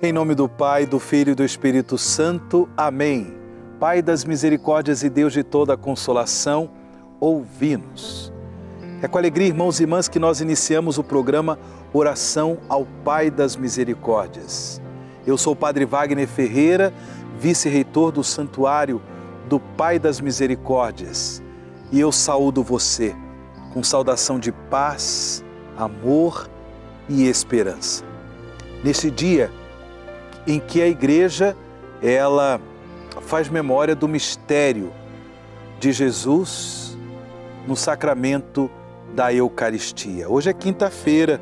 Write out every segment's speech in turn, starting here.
Em nome do Pai, do Filho e do Espírito Santo. Amém. Pai das misericórdias e Deus de toda a consolação, ouvi-nos. É com alegria, irmãos e irmãs, que nós iniciamos o programa Oração ao Pai das Misericórdias. Eu sou o Padre Wagner Ferreira, vice-reitor do Santuário do Pai das Misericórdias. E eu saúdo você com saudação de paz, amor e esperança. Neste dia em que a Igreja, ela faz memória do mistério de Jesus no sacramento da Eucaristia. Hoje é quinta-feira,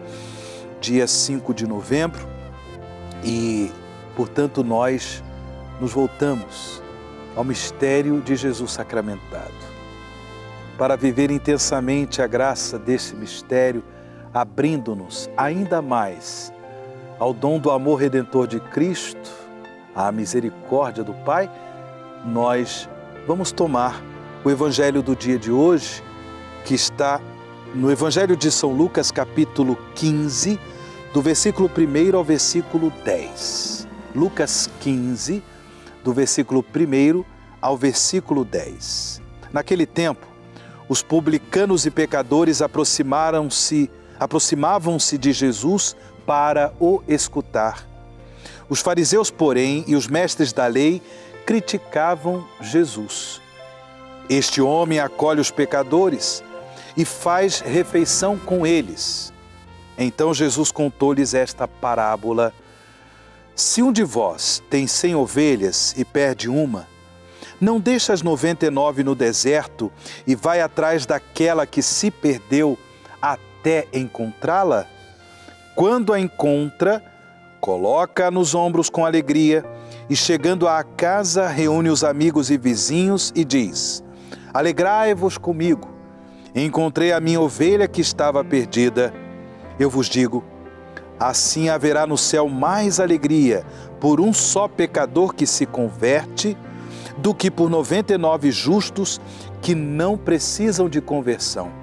dia 5 de novembro, e, portanto, nós nos voltamos ao mistério de Jesus sacramentado, para viver intensamente a graça desse mistério, abrindo-nos ainda mais ao dom do amor redentor de Cristo, à misericórdia do Pai. Nós vamos tomar o Evangelho do dia de hoje, que está no Evangelho de São Lucas, capítulo 15, do versículo 1 ao versículo 10. Lucas 15, do versículo 1 ao versículo 10. Naquele tempo, os publicanos e pecadores aproximavam-se de Jesus para o escutar. Os fariseus, porém, e os mestres da lei criticavam Jesus. Este homem acolhe os pecadores e faz refeição com eles. Então Jesus contou-lhes esta parábola: se um de vós tem 100 ovelhas e perde uma, não deixa as 99 no deserto e vai atrás daquela que se perdeu até encontrá-la? Quando a encontra, coloca-a nos ombros com alegria e, chegando à casa, reúne os amigos e vizinhos e diz: alegrai-vos comigo, encontrei a minha ovelha que estava perdida. Eu vos digo, assim haverá no céu mais alegria por um só pecador que se converte do que por 99 justos que não precisam de conversão.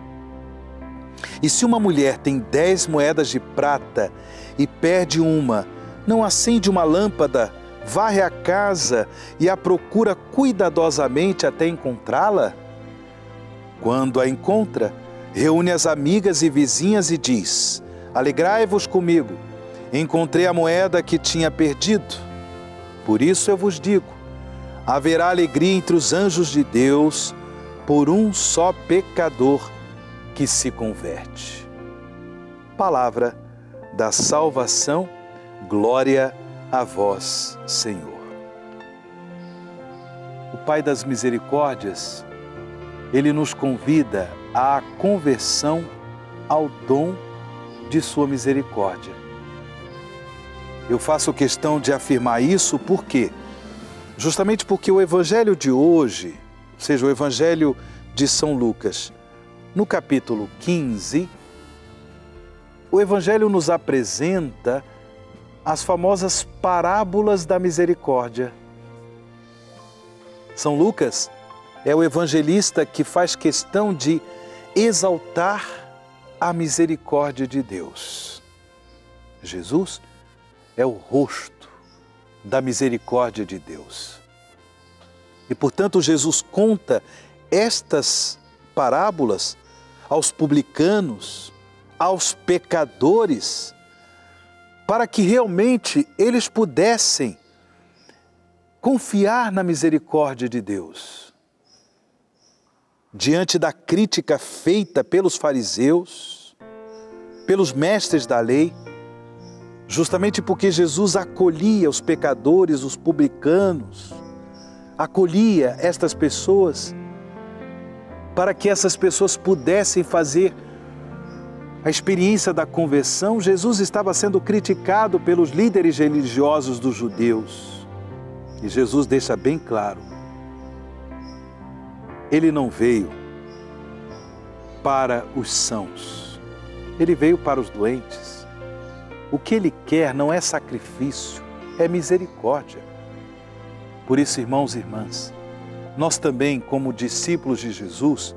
E se uma mulher tem 10 moedas de prata e perde uma, não acende uma lâmpada, varre a casa e a procura cuidadosamente até encontrá-la? Quando a encontra, reúne as amigas e vizinhas e diz: alegrai-vos comigo, encontrei a moeda que tinha perdido. Por isso eu vos digo, haverá alegria entre os anjos de Deus por um só pecador que se converte. Palavra da salvação, glória a vós, Senhor. O Pai das Misericórdias, Ele nos convida à conversão ao dom de sua misericórdia. Eu faço questão de afirmar isso porque, justamente porque o Evangelho de hoje, ou seja, o Evangelho de São Lucas, no capítulo 15, o Evangelho nos apresenta as famosas parábolas da misericórdia. São Lucas é o evangelista que faz questão de exaltar a misericórdia de Deus. Jesus é o rosto da misericórdia de Deus. E, portanto, Jesus conta estas parábolas aos publicanos, aos pecadores, para que realmente eles pudessem confiar na misericórdia de Deus. Diante da crítica feita pelos fariseus, pelos mestres da lei, justamente porque Jesus acolhia os pecadores, os publicanos, acolhia estas pessoas, para que essas pessoas pudessem fazer a experiência da conversão, Jesus estava sendo criticado pelos líderes religiosos dos judeus. E Jesus deixa bem claro, Ele não veio para os sãos, Ele veio para os doentes. O que Ele quer não é sacrifício, é misericórdia. Por isso, irmãos e irmãs, nós também, como discípulos de Jesus,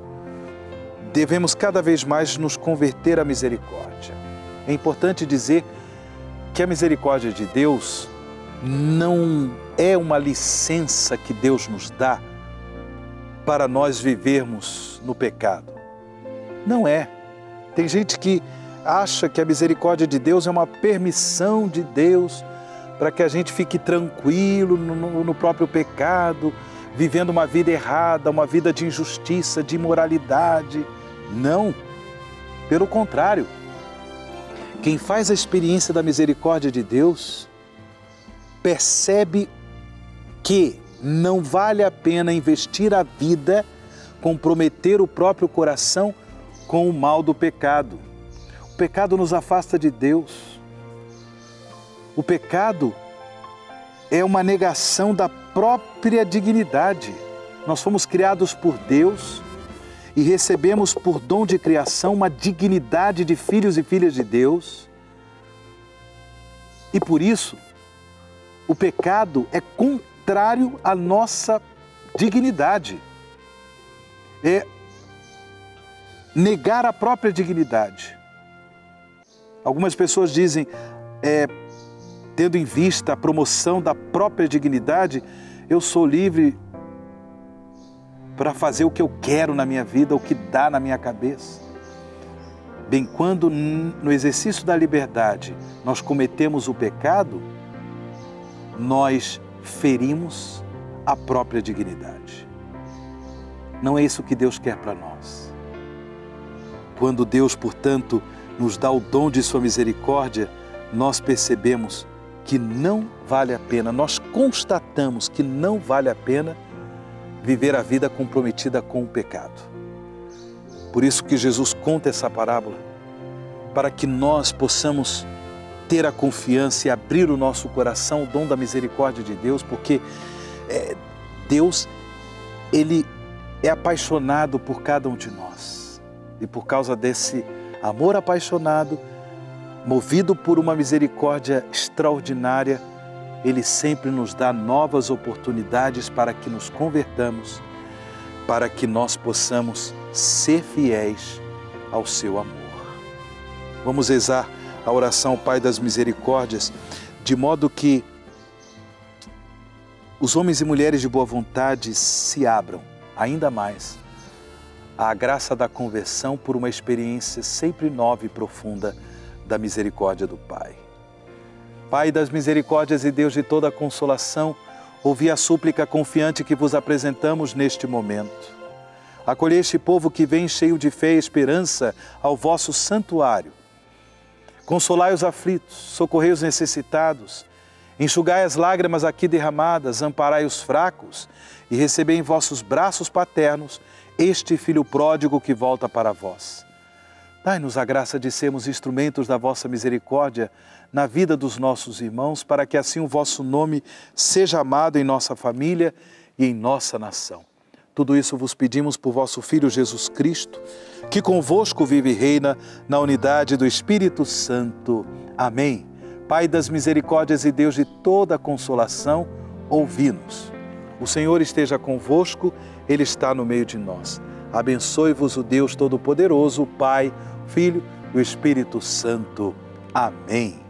devemos cada vez mais nos converter à misericórdia. É importante dizer que a misericórdia de Deus não é uma licença que Deus nos dá para nós vivermos no pecado. Não é. Tem gente que acha que a misericórdia de Deus é uma permissão de Deus para que a gente fique tranquilo no próprio pecado, vivendo uma vida errada, uma vida de injustiça, de imoralidade. Não. Pelo contrário. Quem faz a experiência da misericórdia de Deus percebe que não vale a pena investir a vida, comprometer o próprio coração com o mal do pecado. O pecado nos afasta de Deus. O pecado é uma negação da própria dignidade. Nós fomos criados por Deus e recebemos por dom de criação uma dignidade de filhos e filhas de Deus. E por isso, o pecado é contrário à nossa dignidade. É negar a própria dignidade. Algumas pessoas dizem, tendo em vista a promoção da própria dignidade, eu sou livre para fazer o que eu quero na minha vida, o que dá na minha cabeça. Bem, quando no exercício da liberdade nós cometemos o pecado, nós ferimos a própria dignidade. Não é isso que Deus quer para nós. Quando Deus, portanto, nos dá o dom de sua misericórdia, nós percebemos que não vale a pena, nós constatamos que não vale a pena viver a vida comprometida com o pecado. Por isso que Jesus conta essa parábola, para que nós possamos ter a confiança e abrir o nosso coração ao dom da misericórdia de Deus, porque Deus, Ele é apaixonado por cada um de nós. E por causa desse amor apaixonado, movido por uma misericórdia extraordinária, Ele sempre nos dá novas oportunidades para que nos convertamos, para que nós possamos ser fiéis ao seu amor. Vamos rezar a oração Pai das Misericórdias, de modo que os homens e mulheres de boa vontade se abram ainda mais à graça da conversão por uma experiência sempre nova e profunda da misericórdia do Pai. Pai das misericórdias e Deus de toda a consolação, ouvi a súplica confiante que vos apresentamos neste momento. Acolhei este povo que vem cheio de fé e esperança ao vosso santuário. Consolai os aflitos, socorrei os necessitados, enxugai as lágrimas aqui derramadas, amparai os fracos e recebei em vossos braços paternos este Filho pródigo que volta para vós. Dai-nos a graça de sermos instrumentos da vossa misericórdia na vida dos nossos irmãos, para que assim o vosso nome seja amado em nossa família e em nossa nação. Tudo isso vos pedimos por vosso Filho Jesus Cristo, que convosco vive e reina na unidade do Espírito Santo. Amém. Pai das misericórdias e Deus de toda consolação, ouvi-nos. O Senhor esteja convosco, Ele está no meio de nós. Abençoe-vos o Deus Todo-Poderoso, o Pai, o Filho e o Espírito Santo. Amém.